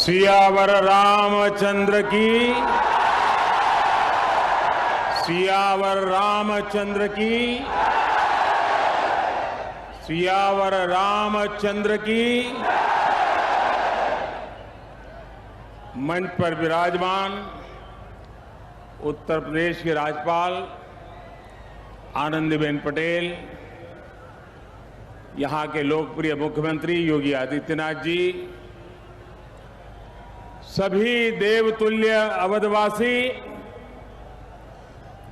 सियावर रामचंद्र की, सियावर रामचंद्र की, सियावर रामचंद्र की। मंच पर विराजमान उत्तर प्रदेश के राज्यपाल आनंदीबेन पटेल, यहां के लोकप्रिय मुख्यमंत्री योगी आदित्यनाथ जी, सभी देवतुल्य अवधवासी,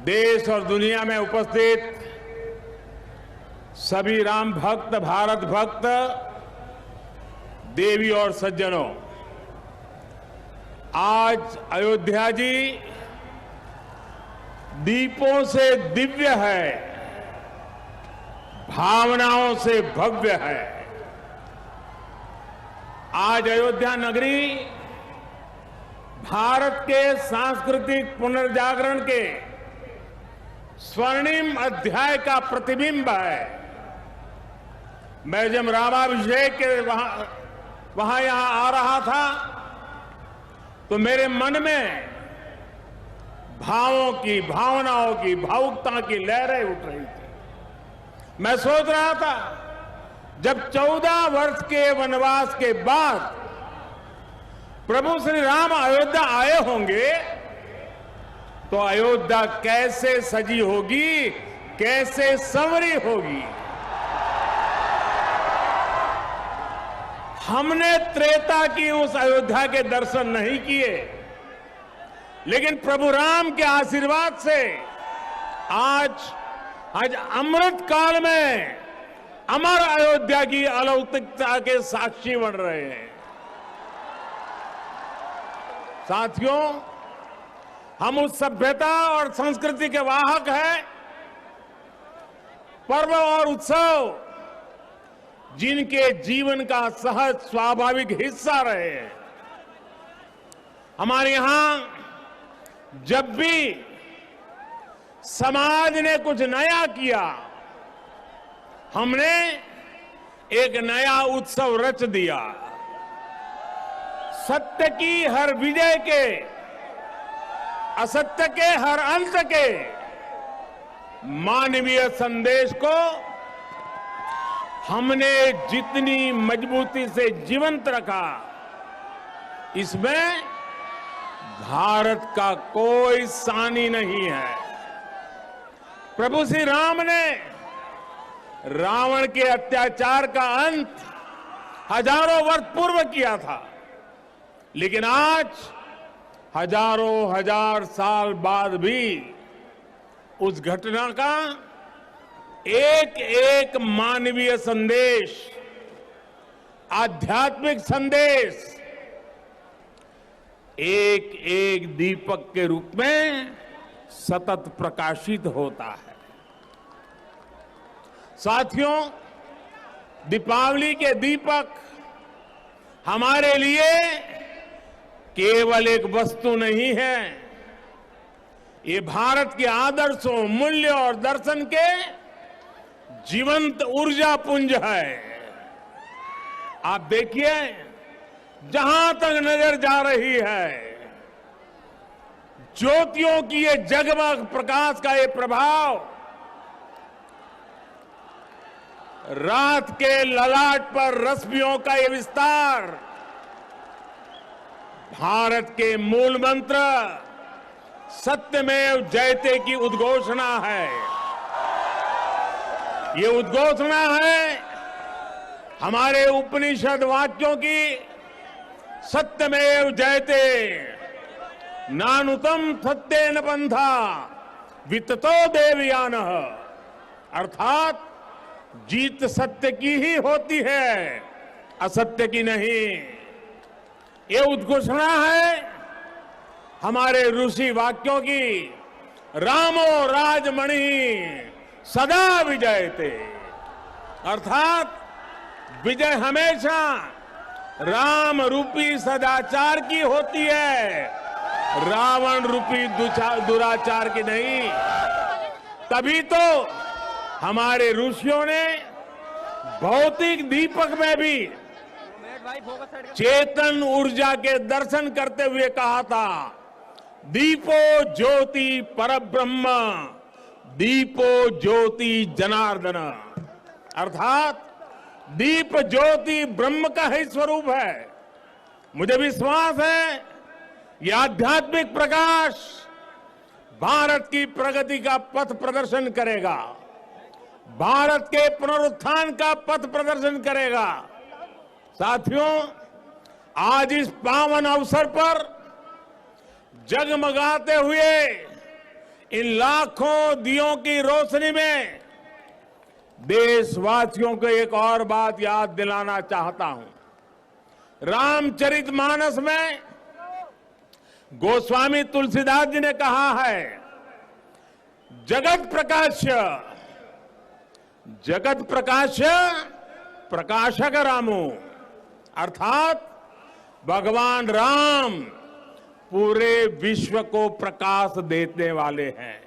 देश और दुनिया में उपस्थित सभी राम भक्त, भारत भक्त, देवी और सज्जनों, आज अयोध्या जी दीपों से दिव्य है, भावनाओं से भव्य है। आज अयोध्या नगरी भारत के सांस्कृतिक पुनर्जागरण के स्वर्णिम अध्याय का प्रतिबिंब है। मैं जब रामाभिषेक के वहां यहां आ रहा था तो मेरे मन में भावों की, भावनाओं की, भावुकता की लहरें उठ रही थी। मैं सोच रहा था जब 14 वर्ष के वनवास के बाद प्रभु श्री राम अयोध्या आए होंगे तो अयोध्या कैसे सजी होगी, कैसे संवरी होगी। हमने त्रेता की उस अयोध्या के दर्शन नहीं किए, लेकिन प्रभु राम के आशीर्वाद से आज अमृत काल में अमर अयोध्या की अलौकिकता के साक्षी बन रहे हैं। साथियों, हम उस सभ्यता और संस्कृति के वाहक हैं। पर्व और उत्सव जिनके जीवन का सहज स्वाभाविक हिस्सा रहे हैं। हमारे यहां जब भी समाज ने कुछ नया किया, हमने एक नया उत्सव रच दिया। सत्य की हर विजय के, असत्य के हर अंत के मानवीय संदेश को हमने जितनी मजबूती से जीवंत रखा, इसमें भारत का कोई सानी नहीं है। प्रभु श्री राम ने रावण के अत्याचार का अंत हजारों वर्ष पूर्व किया था, लेकिन आज हजारों हजार साल बाद भी उस घटना का एक एक मानवीय संदेश, आध्यात्मिक संदेश एक एक दीपक के रूप में सतत प्रकाशित होता है। साथियों, दीपावली के दीपक हमारे लिए केवल एक वस्तु नहीं है, ये भारत के आदर्शों, मूल्य और दर्शन के जीवंत ऊर्जा पुंज है। आप देखिए, जहां तक नजर जा रही है, ज्योतियों की ये जगमग प्रकाश का ये प्रभाव रात के ललाट पर रश्मियों का ये विस्तार, भारत के मूल मंत्र सत्यमेव जयते की उद्घोषणा है। ये उद्घोषणा है हमारे उपनिषद वाक्यों की, सत्यमेव जयते, नानुतम सत्येन पंथा विततो देवयानः, अर्थात जीत सत्य की ही होती है, असत्य की नहीं। ये उद्घोषणा है हमारे ऋषि वाक्यों की, रामो राजमणि सदा विजयते, अर्थात विजय हमेशा राम रूपी सदाचार की होती है, रावण रूपी दुराचार की नहीं। तभी तो हमारे ऋषियों ने भौतिक दीपक में भी चेतन ऊर्जा के दर्शन करते हुए कहा था, दीपो ज्योति परब्रह्म, दीपो ज्योति जनार्दन। अर्थात दीप ज्योति ब्रह्म का ही स्वरूप है। मुझे विश्वास है यह आध्यात्मिक प्रकाश भारत की प्रगति का पथ प्रदर्शन करेगा, भारत के पुनरुत्थान का पथ प्रदर्शन करेगा। साथियों, आज इस पावन अवसर पर जगमगाते हुए इन लाखों दियों की रोशनी में देशवासियों को एक और बात याद दिलाना चाहता हूं। रामचरितमानस में गोस्वामी तुलसीदास जी ने कहा है, जगत प्रकाश्य, जगत प्रकाश्य प्रकाशक रामो। अर्थात भगवान राम पूरे विश्व को प्रकाश देने वाले हैं।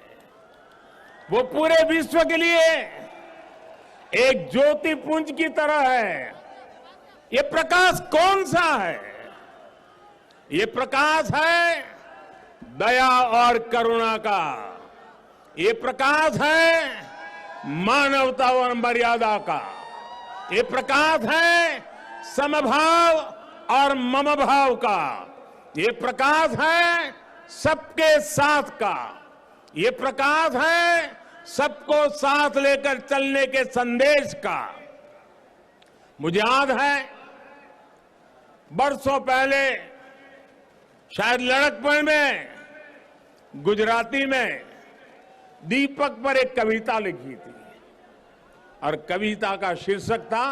वो पूरे विश्व के लिए एक ज्योतिपुंज की तरह है। ये प्रकाश कौन सा है? ये प्रकाश है दया और करुणा का। ये प्रकाश है मानवता और मर्यादा का। ये प्रकाश है समभाव और मम भाव का। ये प्रकाश है सबके साथ का। ये प्रकाश है सबको साथ लेकर चलने के संदेश का। मुझे याद है बरसों पहले शायद लड़कपन में गुजराती में दीपक पर एक कविता लिखी थी और कविता का शीर्षक था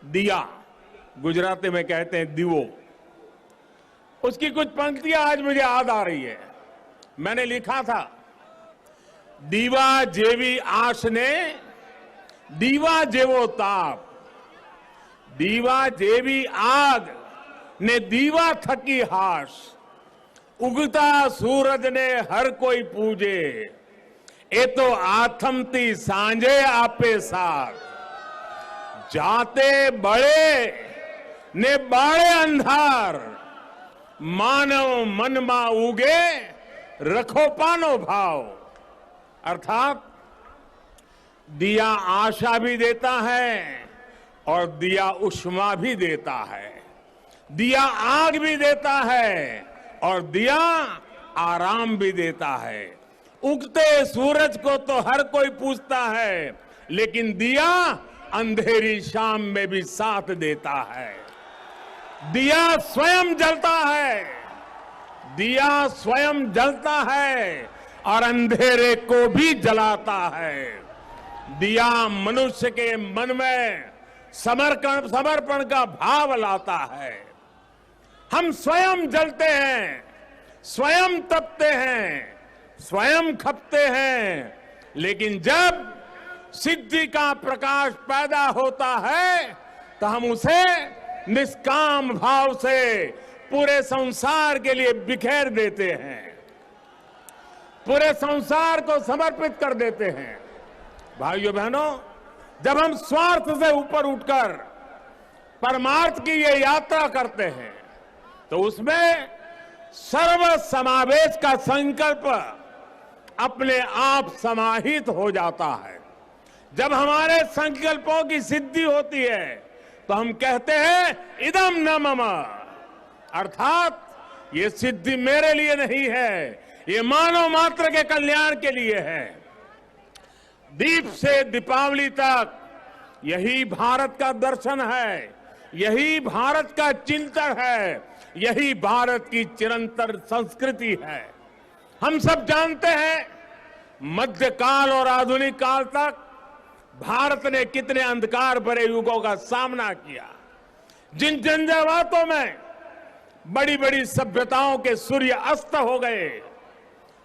दिया। गुजराती में कहते हैं दीवो। उसकी कुछ पंक्तियां आज मुझे याद आ रही है। मैंने लिखा था, दीवा जेवी आश ने दीवा जेवो ताप, दीवा जेवी आग ने दीवा थकी हाश, उगता सूरज ने हर कोई पूजे, ए तो आथमती सांझे आपे साथ, जाते बड़े ने बाड़े अंधार, मानव मन मा उगे रखो पानो भाव। अर्थात दिया आशा भी देता है और दिया उष्मा भी देता है, दिया आग भी देता है और दिया आराम भी देता है। उगते सूरज को तो हर कोई पूछता है, लेकिन दिया अंधेरी शाम में भी साथ देता है। दिया स्वयं जलता है, दिया स्वयं जलता है और अंधेरे को भी जलाता है। दिया मनुष्य के मन में समर्पण का भाव लाता है। हम स्वयं जलते हैं, स्वयं तपते हैं, स्वयं खपते हैं, लेकिन जब सिद्धि का प्रकाश पैदा होता है तो हम उसे निष्काम भाव से पूरे संसार के लिए बिखेर देते हैं, पूरे संसार को समर्पित कर देते हैं। भाइयों बहनों, जब हम स्वार्थ से ऊपर उठकर परमार्थ की ये यात्रा करते हैं तो उसमें सर्व समावेश का संकल्प अपने आप समाहित हो जाता है। जब हमारे संकल्पों की सिद्धि होती है तो हम कहते हैं इदम न मम, अर्थात ये सिद्धि मेरे लिए नहीं है, ये मानव मात्र के कल्याण के लिए है। दीप से दीपावली तक यही भारत का दर्शन है, यही भारत का चिंतन है, यही भारत की चिरंतन संस्कृति है। हम सब जानते हैं मध्यकाल और आधुनिक काल तक भारत ने कितने अंधकार भरे युगों का सामना किया। जिन झंझावातों में बड़ी बड़ी सभ्यताओं के सूर्य अस्त हो गए,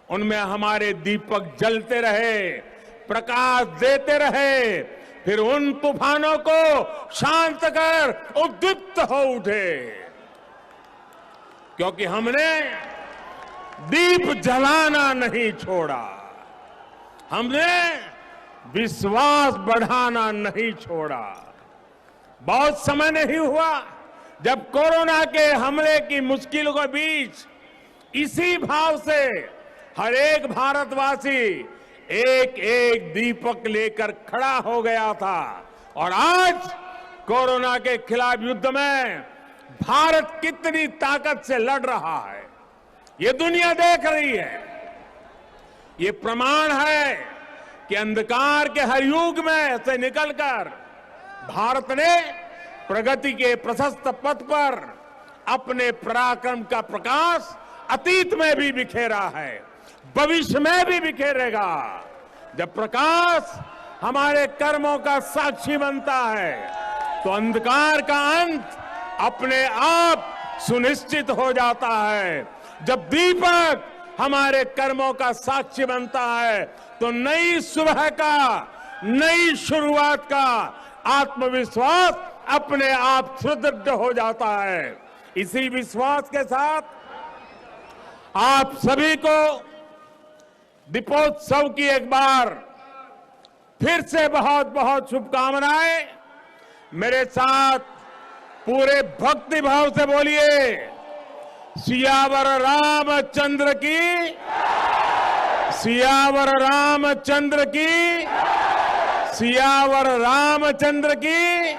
उनमें हमारे दीपक जलते रहे, प्रकाश देते रहे, फिर उन तूफानों को शांत कर उद्दीप्त हो उठे, क्योंकि हमने दीप जलाना नहीं छोड़ा, हमने विश्वास बढ़ाना नहीं छोड़ा। बहुत समय नहीं हुआ जब कोरोना के हमले की मुश्किलों के बीच इसी भाव से हर एक भारतवासी एक एक दीपक लेकर खड़ा हो गया था और आज कोरोना के खिलाफ युद्ध में भारत कितनी ताकत से लड़ रहा है ये दुनिया देख रही है। ये प्रमाण है कि अंधकार के हर युग में से निकलकर भारत ने प्रगति के प्रशस्त पथ पर अपने पराक्रम का प्रकाश अतीत में भी बिखेरा है, भविष्य में भी बिखेरेगा। जब प्रकाश हमारे कर्मों का साक्षी बनता है तो अंधकार का अंत अपने आप सुनिश्चित हो जाता है। जब दीपक हमारे कर्मों का साक्षी बनता है तो नई सुबह का, नई शुरुआत का आत्मविश्वास अपने आप सुदृढ़ हो जाता है। इसी विश्वास के साथ आप सभी को दीपोत्सव की एक बार फिर से बहुत बहुत शुभकामनाएं। मेरे साथ पूरे भक्ति भाव से बोलिए, सियावर रामचंद्र की, सियावर रामचंद्र की, सियावर रामचंद्र की।